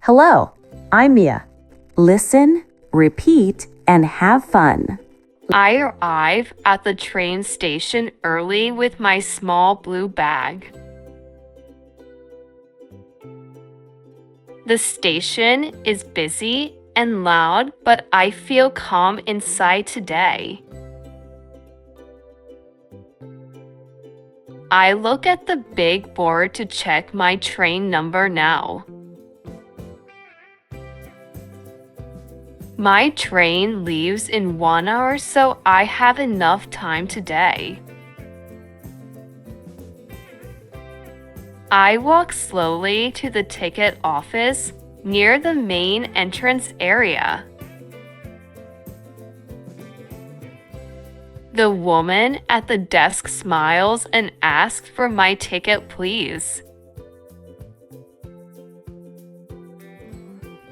Hello, I'm Mia. Listen, repeat, and have fun. I arrive at the train station early with my small blue bag. The station is busy and loud, but I feel calm inside today. I look at the big board to check my train number now. My train leaves in 1 hour, so I have enough time today. I walk slowly to the ticket office near the main entrance area. The woman at the desk smiles and asks for my ticket, please.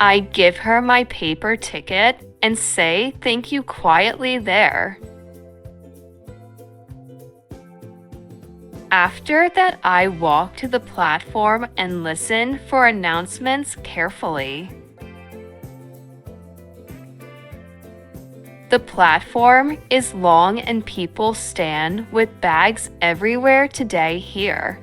I give her my paper ticket and say thank you quietly there. After that, I walk to the platform and listen for announcements carefully. The platform is long and people stand with bags everywhere today here.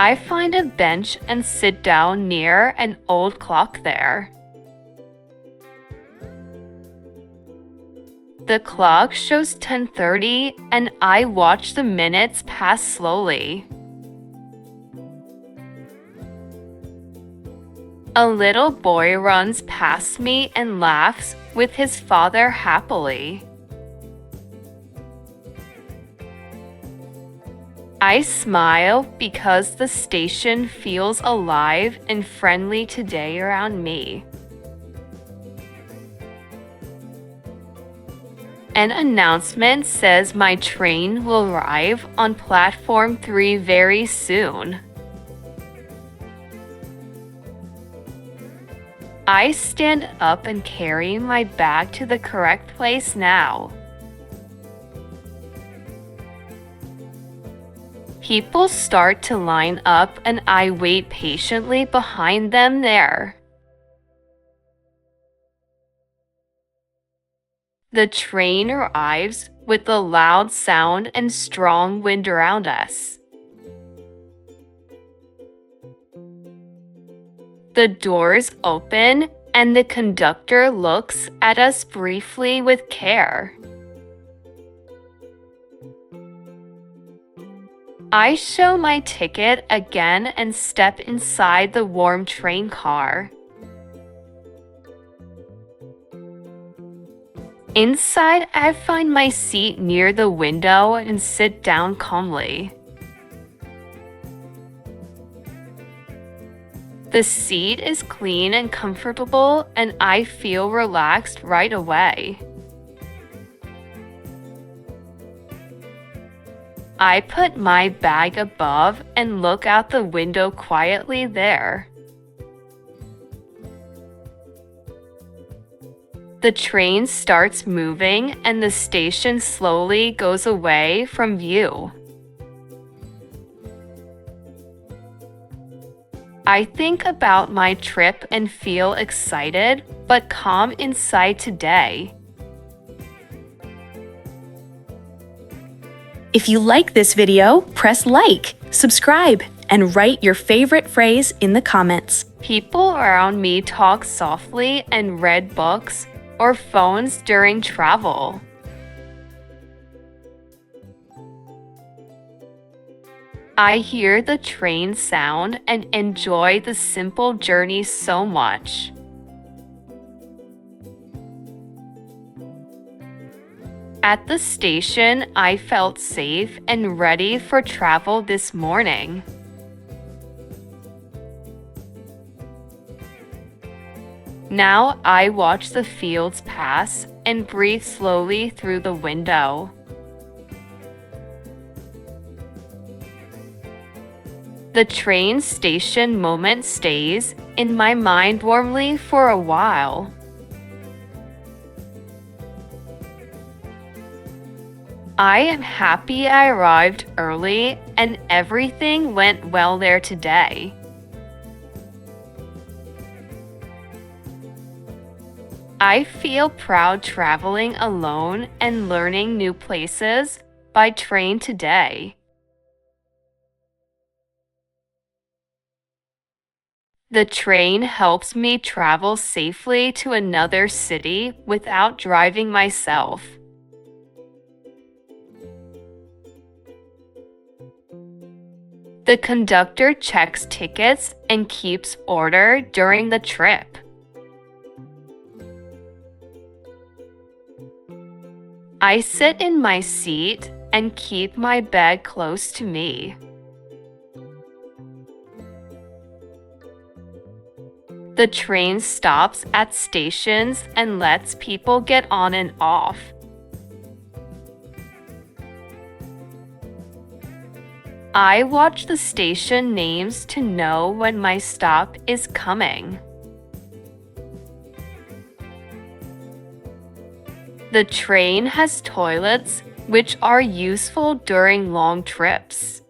I find a bench and sit down near an old clock there. The clock shows 10:30 and I watch the minutes pass slowly. A little boy runs past me and laughs with his father happily. I smile because the station feels alive and friendly today around me. An announcement says my train will arrive on platform 3 very soon. I stand up and carry my bag to the correct place now. People start to line up and I wait patiently behind them there. The train arrives with a loud sound and strong wind around us. The doors open and the conductor looks at us briefly with care. I show my ticket again and step inside the warm train car. Inside, I find my seat near the window and sit down calmly. The seat is clean and comfortable, and I feel relaxed right away. I put my bag above and look out the window quietly there. The train starts moving and the station slowly goes away from view. I think about my trip and feel excited but calm inside today. If you like this video, press like, subscribe, and write your favorite phrase in the comments. People around me talk softly and read books or phones during travel. I hear the train sound and enjoy the simple journey so much. At the station, I felt safe and ready for travel this morning. Now I watch the fields pass and breathe slowly through the window. The train station moment stays in my mind warmly for a while. I am happy I arrived early and everything went well there today. I feel proud traveling alone and learning new places by train today. The train helps me travel safely to another city without driving myself. The conductor checks tickets and keeps order during the trip. I sit in my seat and keep my bag close to me. The train stops at stations and lets people get on and off. I watch the station names to know when my stop is coming. The train has toilets, which are useful during long trips.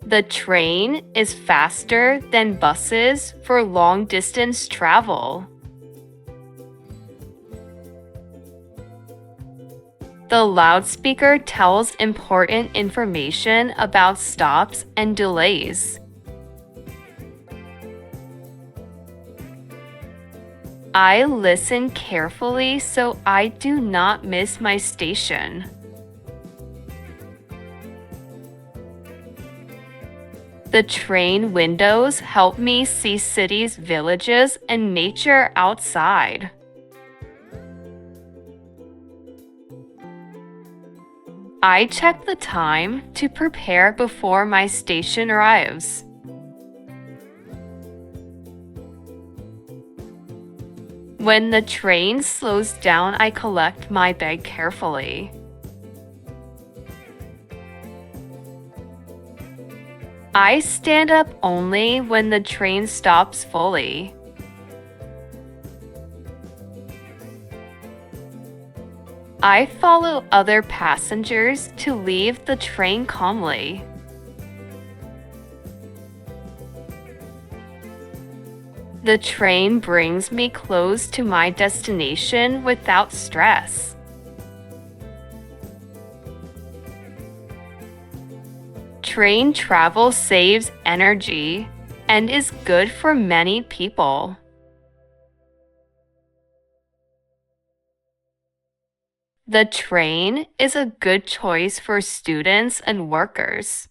The train is faster than buses for long-distance travel. The loudspeaker tells important information about stops and delays. I listen carefully so I do not miss my station. The train windows help me see cities, villages, and nature outside. I check the time to prepare before my station arrives. When the train slows down, I collect my bag carefully. I stand up only when the train stops fully. I follow other passengers to leave the train calmly. The train brings me close to my destination without stress. Train travel saves energy and is good for many people. The train is a good choice for students and workers.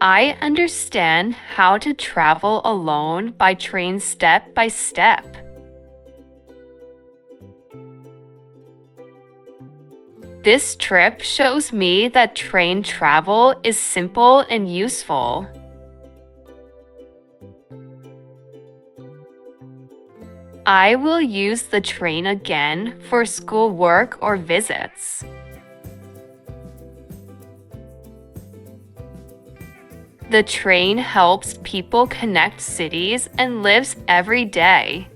I understand how to travel alone by train step by step. This trip shows me that train travel is simple and useful. I will use the train again for school work or visits. The train helps people connect cities and lives every day.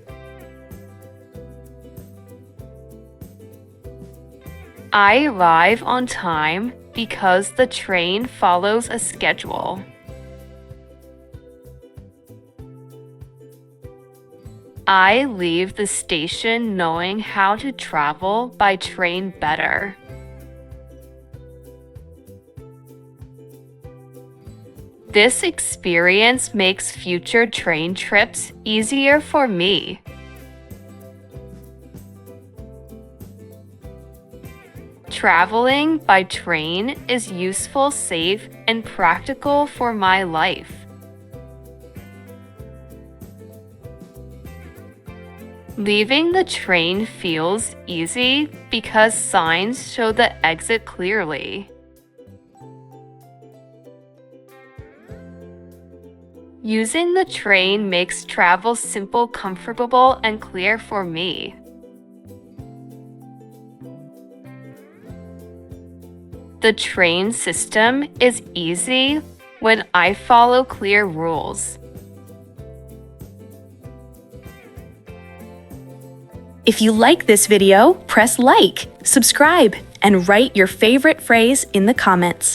I arrive on time because the train follows a schedule. I leave the station knowing how to travel by train better. This experience makes future train trips easier for me. Traveling by train is useful, safe, and practical for my life. Leaving the train feels easy because signs show the exit clearly. Using the train makes travel simple, comfortable, and clear for me. The train system is easy when I follow clear rules. If you like this video, press like, subscribe, and write your favorite phrase in the comments.